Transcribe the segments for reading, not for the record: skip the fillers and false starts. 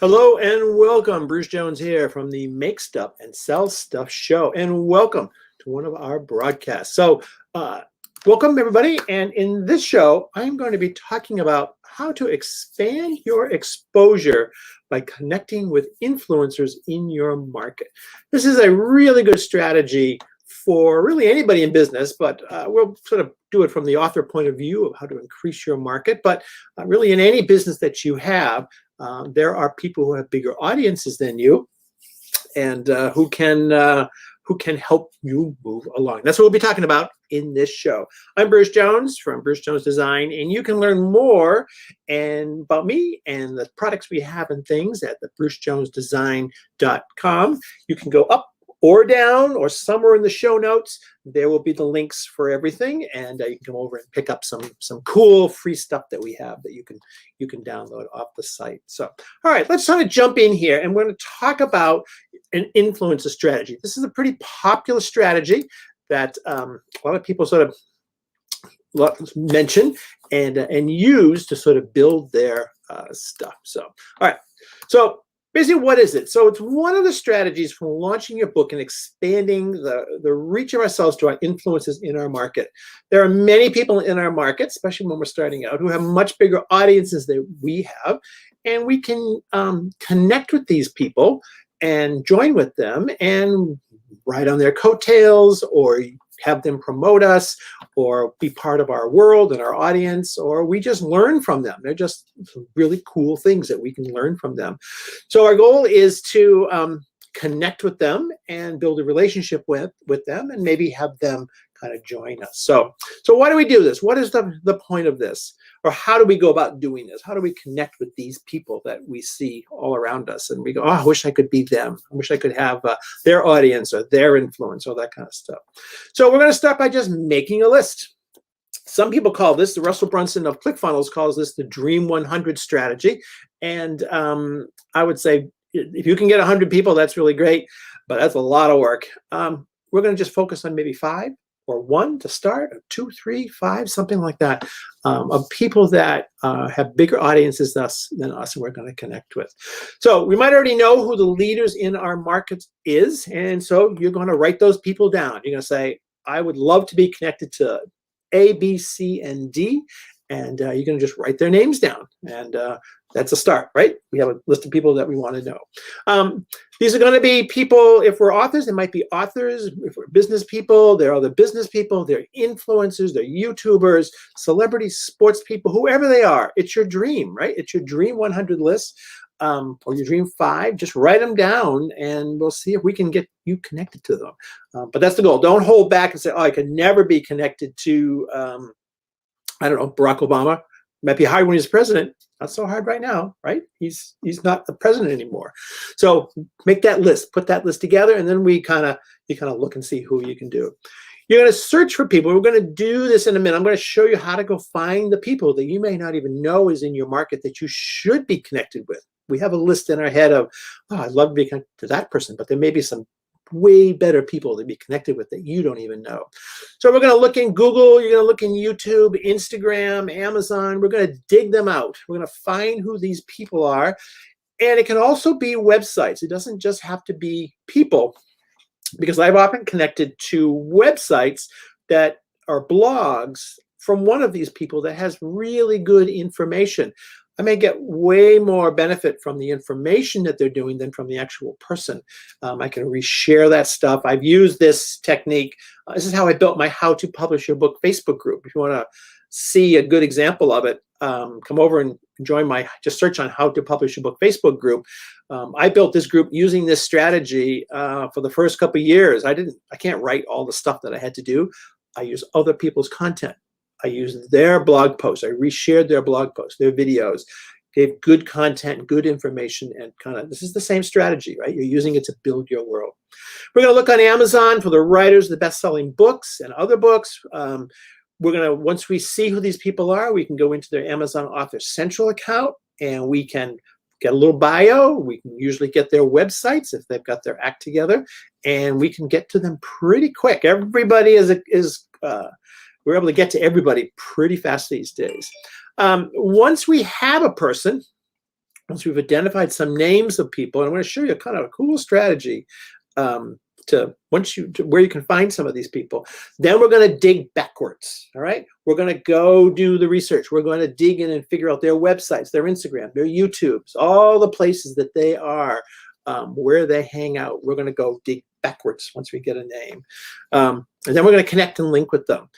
Hello and welcome. Bruce Jones here from the Make Stuff and Sell Stuff show, and welcome to one of our broadcasts. Welcome everybody. And in this show, I'm going to be talking about how to expand your exposure by connecting with influencers in your market. This is a really good strategy for really anybody in business, but we'll sort of do it from the author point of view of how to increase your market. But really in any business that you have, there are people who have bigger audiences than you, and who can help you move along. That's what we'll be talking about in this show. I'm Bruce Jones from Bruce Jones Design, and you can learn more about me and the products we have and things at the brucejonesdesign.com. You can go up or down or somewhere in the show notes. There will be the links for everything, and you can come over and pick up some cool free stuff that we have that you can download off the site. So, all right, let's sort of jump in here, and we're going to talk about an influencer strategy. This is a pretty popular strategy that a lot of people sort of mention and use to sort of build their stuff. So, all right, so basically, what is it? So it's one of the strategies for launching your book and expanding the reach of ourselves to our influences in our market. There are many people in our market, especially when we're starting out, who have much bigger audiences than we have, and we can connect with these people and join with them and ride on their coattails, or have them promote us, or be part of our world and our audience, or we just learn from them. They're just really cool things that we can learn from them. So our goal is to connect with them and build a relationship with them, and maybe have them kind of join us. So why do we do this? What is the point of this? Or how do we go about doing this? How do we connect with these people that we see all around us? And we go, oh, I wish I could be them. I wish I could have their audience or their influence, or that kind of stuff. So we're going to start by just making a list. Some people call this, the Russell Brunson of ClickFunnels calls this the Dream 100 strategy. And I would say, if you can get 100 people, that's really great, but that's a lot of work. We're going to just focus on maybe 5 or 1 to start, or 2, 3, 5, something like that, of people that have bigger audiences than us, and we're going to connect with. So we might already know who the leaders in our market is, and so you're going to write those people down. You're going to say, I would love to be connected to A, B, C, and D, and you're going to just write their names down, and that's a start, right? We have a list of people that we want to know. These are going to be people, if we're authors, it might be authors. If we're business people, they're other business people, they're influencers, they're YouTubers, celebrities, sports people, whoever they are. It's your dream, right? It's your Dream 100 list, or your Dream 5. Just write them down, and we'll see if we can get you connected to them. But that's the goal. Don't hold back and say, oh, I could never be connected to, I don't know, Barack Obama. Might be hard when he's president. Not so hard right now, right? He's not the president anymore. So make that list, put that list together, and then you kind of look and see who you can do. You're going to search for people. We're going to do this in a minute. I'm going to show you how to go find the people that you may not even know is in your market that you should be connected with. We have a list in our head of, oh, I'd love to be connected to that person, but there may be some way better people to be connected with that you don't even know. So we're going to look in Google, you're going to look in YouTube, Instagram, Amazon. We're going to dig them out. We're going to find who these people are. And it can also be websites. It doesn't just have to be people, because I've often connected to websites that are blogs from one of these people that has really good information. I may get way more benefit from the information that they're doing than from the actual person. I can reshare that stuff. I've used this technique. This is how I built my How to Publish Your Book Facebook group. If you want to see a good example of it, come over and join just search on How to Publish Your Book Facebook group. I built this group using this strategy for the first couple of years. I can't write all the stuff that I had to do. I use other people's content. I used their blog posts. I reshared their blog posts, their videos, gave good content, good information, and this is the same strategy, right? You're using it to build your world. We're going to look on Amazon for the writers of the best-selling books and other books. Once we see who these people are, we can go into their Amazon Author Central account, and we can get a little bio. We can usually get their websites if they've got their act together, and we can get to them pretty quick. Everybody we're able to get to everybody pretty fast these days. Once we have a person, once we've identified some names of people, and I'm going to show you kind of a cool strategy to where you can find some of these people, then we're going to dig backwards. All right, we're going to go do the research. We're going to dig in and figure out their websites, their Instagram, their YouTubes, all the places that they are, where they hang out. We're going to go dig backwards once we get a name, and then we're going to connect and link with them.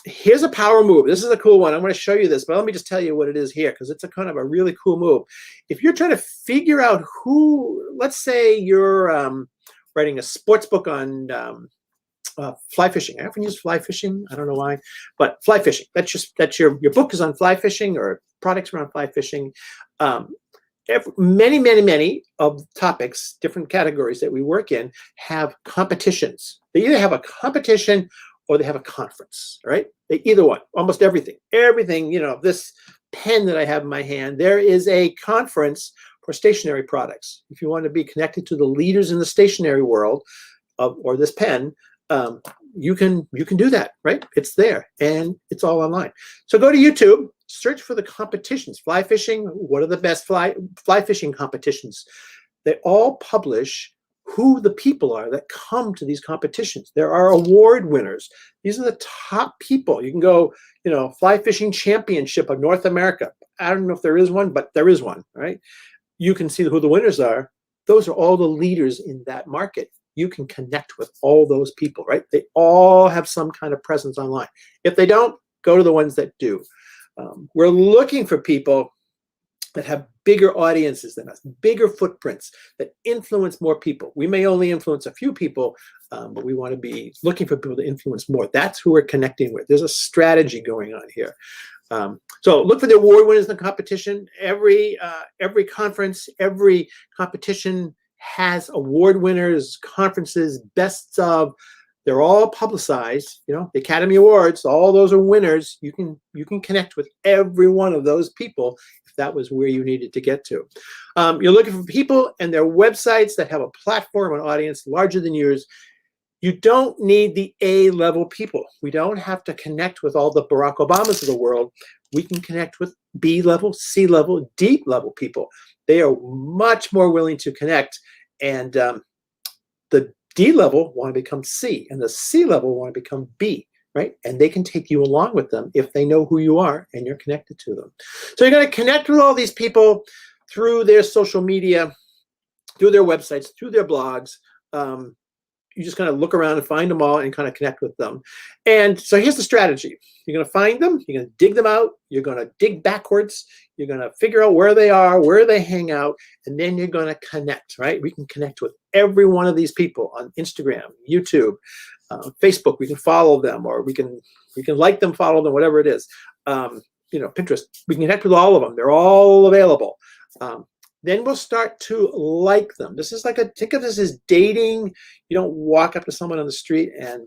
Here's a power move. This is a cool one. I'm going to show you this, but let me just tell you what it is here, because it's a kind of a really cool move. If you're trying to figure out who, let's say you're writing a sports book on fly fishing. I often use fly fishing. I don't know why, but fly fishing. That's your book is on fly fishing, or products around fly fishing. Many of topics, different categories that we work in, have competitions. They either have a competition or they have a conference, right? Either one, almost everything. Everything, this pen that I have in my hand, there is a conference for stationery products. If you want to be connected to the leaders in the stationery world, or this pen, you can do that, right? It's there, and it's all online. So go to YouTube, search for the competitions. Fly fishing, what are the best fly fishing competitions? They all publish who the people are that come to these competitions. There are award winners. These are the top people. You can go, Fly Fishing Championship of North America. I don't know if there is one, but there is one, right? You can see who the winners are. Those are all the leaders in that market. You can connect with all those people, right? They all have some kind of presence online. If they don't, go to the ones that do. We're looking for people that have bigger audiences than us, bigger footprints, that influence more people. We may only influence a few people, but we want to be looking for people to influence more. That's who we're connecting with. There's a strategy going on here. So look for the award winners in the competition. Every conference, every competition has award winners, conferences, bests of. They're all publicized. The Academy Awards, all those are winners. You can connect with every one of those people if that was where you needed to get to. You're looking for people and their websites that have a platform, an audience larger than yours. You don't need the A-level people. We don't have to connect with all the Barack Obamas of the world. We can connect with B-level, C-level, D-level people. They are much more willing to connect, and the D-level want to become C, and the C-level want to become B, right? And they can take you along with them if they know who you are and you're connected to them. So you're going to connect with all these people through their social media, through their websites, through their blogs. You just kind of look around and find them all and kind of connect with them. And so here's the strategy. You're going to find them. You're going to dig them out. You're going to dig backwards. You're going to figure out where they are, where they hang out, and then you're going to connect, right? We can connect with every one of these people on Instagram, YouTube, Facebook. We can follow them, or we can like them, follow them, whatever it is. Pinterest. We can connect with all of them. They're all available. Then we'll start to like them. This is think of this as dating. You don't walk up to someone on the street and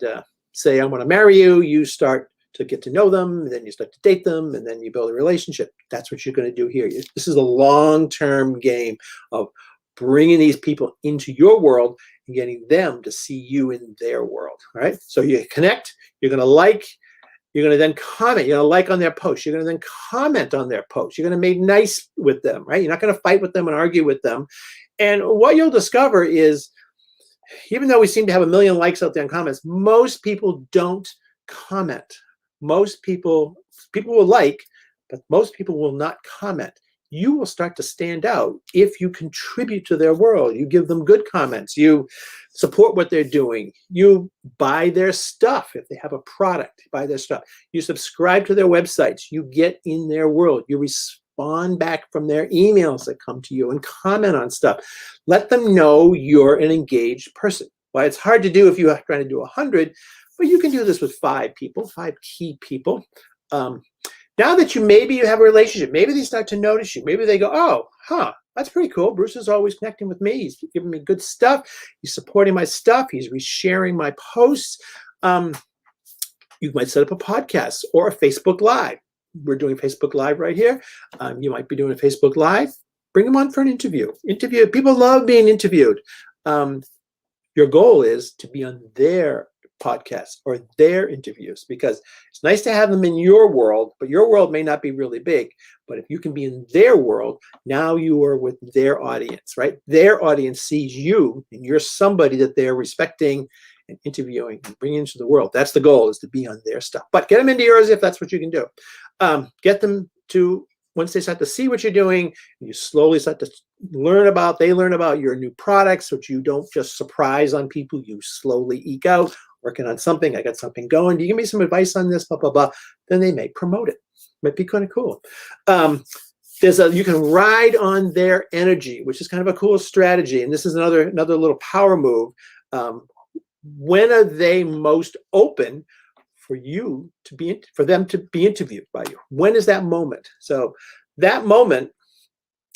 say, I want to marry you. You start to get to know them, and then you start to date them, and then you build a relationship. That's what you're going to do here. This is a long-term game of bringing these people into your world and getting them to see you in their world, right? So you connect, you're going to like, you're going to then comment. You're going to like on their posts. You're going to then comment on their posts. You're going to make nice with them, right? You're not going to fight with them and argue with them. And what you'll discover is, even though we seem to have 1 million likes out there and comments, most people don't comment. Most people will like, but most people will not comment. You will start to stand out if you contribute to their world. You give them good comments. You support what they're doing. You buy their stuff. If they have a product, buy their stuff. You subscribe to their websites. You get in their world. You respond back from their emails that come to you and comment on stuff. Let them know you're an engaged person. Well, it's hard to do if you're trying to do 100, but you can do this with 5 people, 5 key people. Now that maybe you have a relationship, maybe they start to notice you. Maybe they go, oh, that's pretty cool. Bruce is always connecting with me. He's giving me good stuff. He's supporting my stuff. He's resharing my posts. You might set up a podcast or a Facebook Live. We're doing Facebook Live right here. You might be doing a Facebook Live. Bring them on for an interview. People love being interviewed. Your goal is to be on their podcasts or their interviews, because it's nice to have them in your world, but your world may not be really big. But if you can be in their world, now you are with their audience, right? Their audience sees you and you're somebody that they're respecting and interviewing and bringing into the world. That's the goal, is to be on their stuff. But get them into yours if that's what you can do. Get them to, once they start to see what you're doing, you slowly start to they learn about your new products, which you don't just surprise on people, you slowly eke out, working on something. I got something going. Do you give me some advice on this? Blah, blah, blah. Then they may promote it. Might be kind of cool. You can ride on their energy, which is kind of a cool strategy. And this is another little power move. When are they most open for them to be interviewed by you? When is that moment? So that moment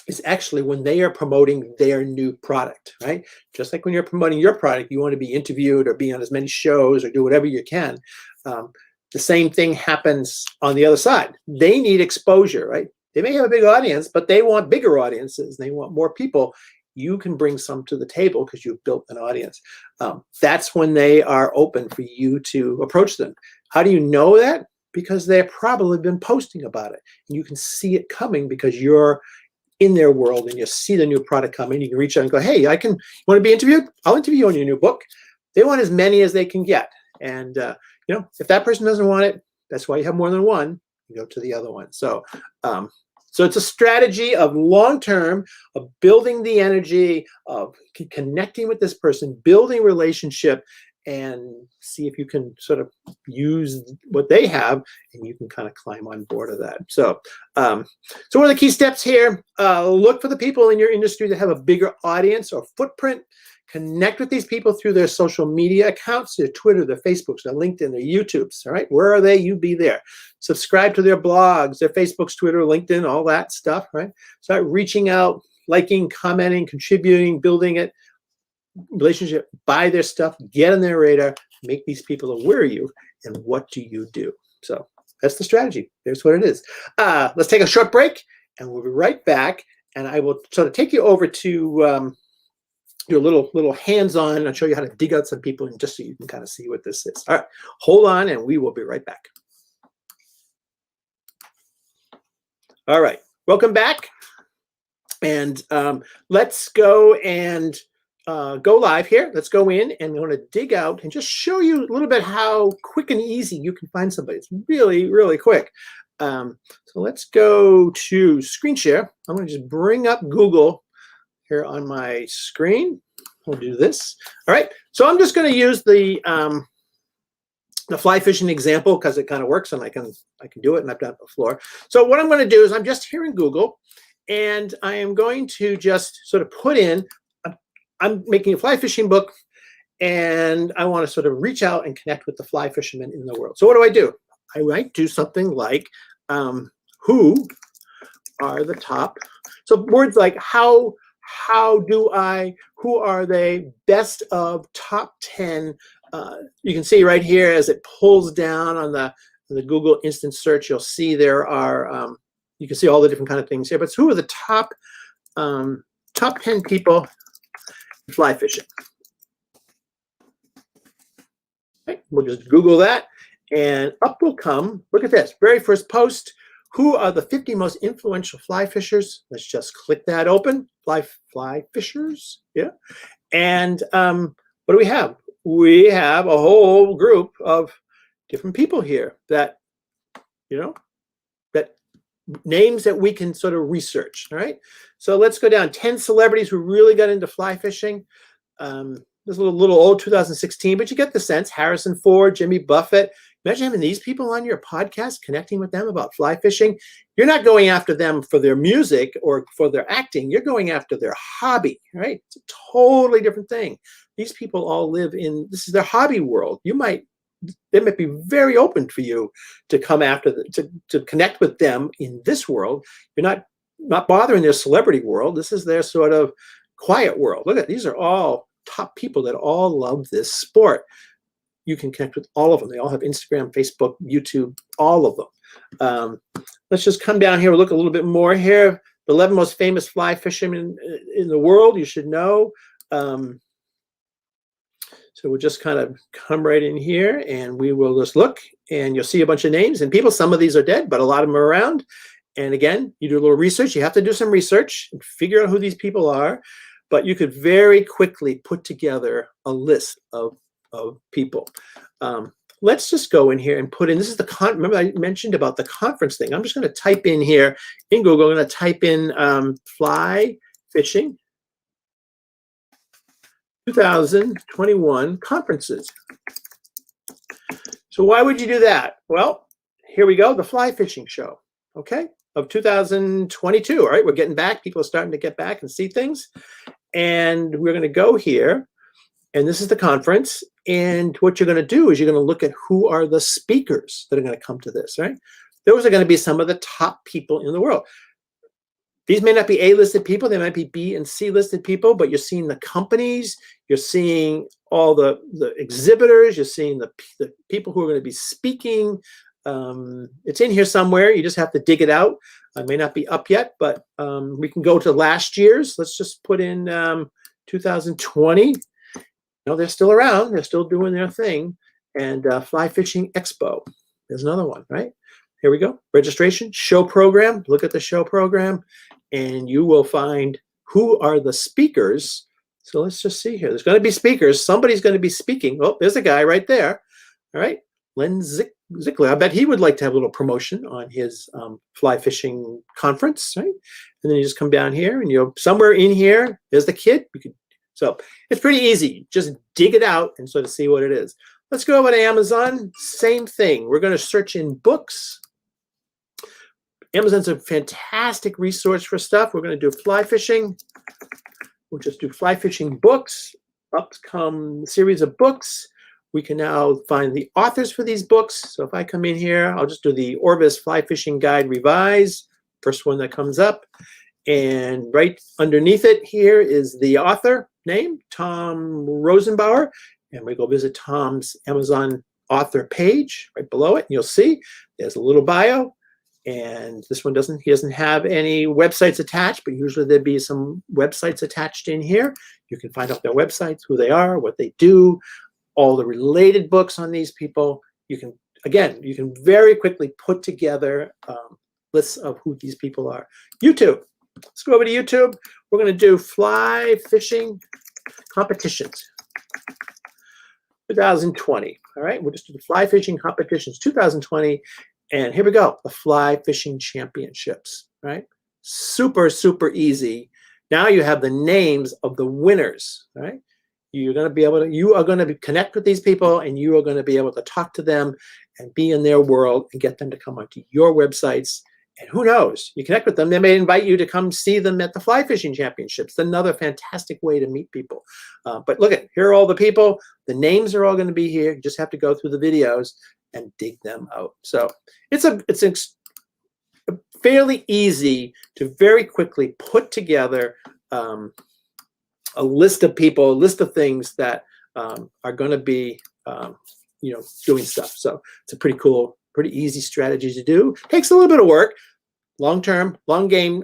is actually when they are promoting their new product, right? Just like when you're promoting your product, you want to be interviewed or be on as many shows or do whatever you can. The same thing happens on the other side. They need exposure, right? They may have a big audience, but they want bigger audiences. They want more people. You can bring some to the table because you've built an audience. That's when they are open for you to approach them. How do you know that? Because they've probably been posting about it. And you can see it coming because you're in their world and you see the new product coming. You can reach out and go, hey, want to be interviewed? I'll interview you on your new book. They want as many as they can get. And, if that person doesn't want it, that's why you have more than one. You go to the other one. So it's a strategy of long-term, of building the energy, of connecting with this person, building relationship, and see if you can sort of use what they have and you can kind of climb on board of that. So what are the key steps here? Look for the people in your industry that have a bigger audience or footprint. Connect with these people through their social media accounts, their Twitter, their Facebooks, their LinkedIn, their YouTubes, all right? Where are they? You be there. Subscribe to their blogs, their Facebooks, Twitter, LinkedIn, all that stuff, right? Start reaching out, liking, commenting, contributing, building it, relationship, buy their stuff, get on their radar, make these people aware of you, and what do you do? So that's the strategy. There's what it is. Let's take a short break, and we'll be right back, and I will sort of take you over to do a little hands-on and show you how to dig out some people, and just so you can kind of see what this is. All right, hold on, and we will be right back. All right, welcome back, and let's go and go live here. Let's go in, and we want to dig out and just show you a little bit how quick and easy you can find somebody. It's really, really quick. So let's go to screen share. I'm going to just bring up Google here on my screen. We'll do this. All right. So I'm just going to use the fly fishing example because it kind of works, and I can do it, and I've done it before. So what I'm going to do is I'm just here in Google, and I am going to just sort of put in, I'm making a fly fishing book, and I want to sort of reach out and connect with the fly fishermen in the world. So what do? I might do something like, who are the top? So words like who are they, best of, top 10. You can see right here as it pulls down on the Google instant search, you'll see there are, you can see all the different kind of things here, but who are the top 10 people fly fishing? Okay, we'll just Google that, and up will come, look at this, very first post, who are the 50 most influential fly fishers? Let's just click that open, fly fishers, yeah. And what do we have? We have a whole group of different people here that, that names that we can sort of research, all right? So let's go down, 10 celebrities who really got into fly fishing. This is a little old, 2016, but you get the sense. Harrison Ford, Jimmy Buffett. Imagine having these people on your podcast, connecting with them about fly fishing. You're not going after them for their music or for their acting. You're going after their hobby, right? It's a totally different thing. These people all live in, this is their hobby world. They might be very open for you to come after to connect with them in this world. You're not bothering their celebrity world. This is their sort of quiet world. Look at, these are all top people that all love this sport. You can connect with all of them. They all have Instagram, Facebook, YouTube, all of them. Let's just come down here and look a little bit more here. The 11 most famous fly fishermen in the world, you should know. So we'll just kind of come right in here and we will just look and you'll see a bunch of names and people. Some of these are dead, but a lot of them are around. And again, you do a little research. You have to do some research and figure out who these people are. But you could very quickly put together a list of people. Let's just go in here and put in, this is the, remember I mentioned about the conference thing. I'm just going to type in here in Google, I'm going to type in fly fishing 2021 conferences. So why would you do that? Well, here we go, the fly fishing show, okay, of 2022. All right, we're getting back. People are starting to get back and see things. And we're going to go here. And this is the conference. And what you're going to do is you're going to look at who are the speakers that are going to come to this, right? Those are going to be some of the top people in the world. These may not be A-listed people. They might be B and C-listed people, but you're seeing the companies. You're seeing all the exhibitors. You're seeing the people who are going to be speaking. It's in here somewhere. You just have to dig it out. It may not be up yet, but we can go to last year's. Let's just put in 2020. No, they're still around. They're still doing their thing. And Fly Fishing Expo. There's another one, right? Here we go. Registration, show program. Look at the show program. And you will find who are the speakers. So let's just see here. There's going to be speakers. Somebody's going to be speaking. Oh, there's a guy right there. All right. Len Zickler. I bet he would like to have a little promotion on his fly fishing conference, right? And then you just come down here and you're somewhere in here. There's the kid. So it's pretty easy. Just dig it out and sort of see what it is. Let's go over to Amazon. Same thing. We're going to search in books. Amazon's a fantastic resource for stuff. We're going to do fly fishing. We'll just do fly fishing books. Up come a series of books. We can now find the authors for these books. So if I come in here, I'll just do the Orvis Fly Fishing Guide Revise, first one that comes up. And right underneath it here is the author name, Tom Rosenbauer. And we go visit Tom's Amazon author page right below it. And you'll see there's a little bio. And this one he doesn't have any websites attached, but usually there'd be some websites attached in here. You can find out their websites, who they are, what they do, all the related books on these people. You can very quickly put together lists of who these people are. YouTube. Let's go over to YouTube. We're going to do fly fishing competitions 2020. All right, we'll just do the fly fishing competitions 2020. And here we go, the Fly Fishing Championships, right? Super, super easy. Now you have the names of the winners, right? You are going to connect with these people and you are going to be able to talk to them and be in their world and get them to come onto your websites. And who knows, you connect with them, they may invite you to come see them at the Fly Fishing Championships. Another fantastic way to meet people. But look here are all the people. The names are all going to be here. You just have to go through the videos and dig them out. So it's fairly easy to very quickly put together a list of people, a list of things that are going to be, doing stuff. So it's a pretty cool, pretty easy strategy to do. Takes a little bit of work, long term, long game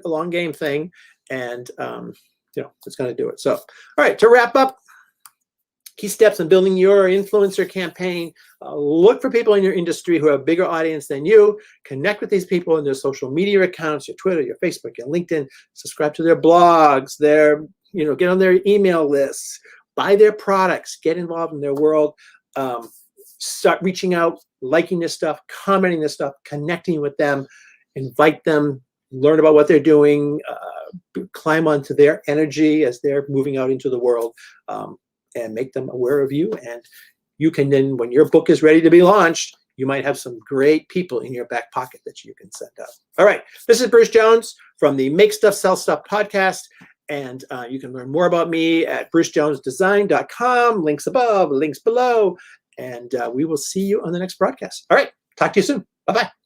thing, and it's going to do it. So, all right, to wrap up. Key steps in building your influencer campaign. Look for people in your industry who have a bigger audience than you. Connect with these people in their social media accounts, your Twitter, your Facebook, your LinkedIn. Subscribe to their blogs, get on their email lists, buy their products, get involved in their world. Start reaching out, liking their stuff, commenting their stuff, connecting with them, invite them, learn about what they're doing, climb onto their energy as they're moving out into the world. And make them aware of you. And you can then, when your book is ready to be launched, you might have some great people in your back pocket that you can send out. All right, this is Bruce Jones from the Make Stuff, Sell Stuff podcast. And you can learn more about me at brucejonesdesign.com. Links above, links below. And we will see you on the next broadcast. All right, talk to you soon. Bye-bye.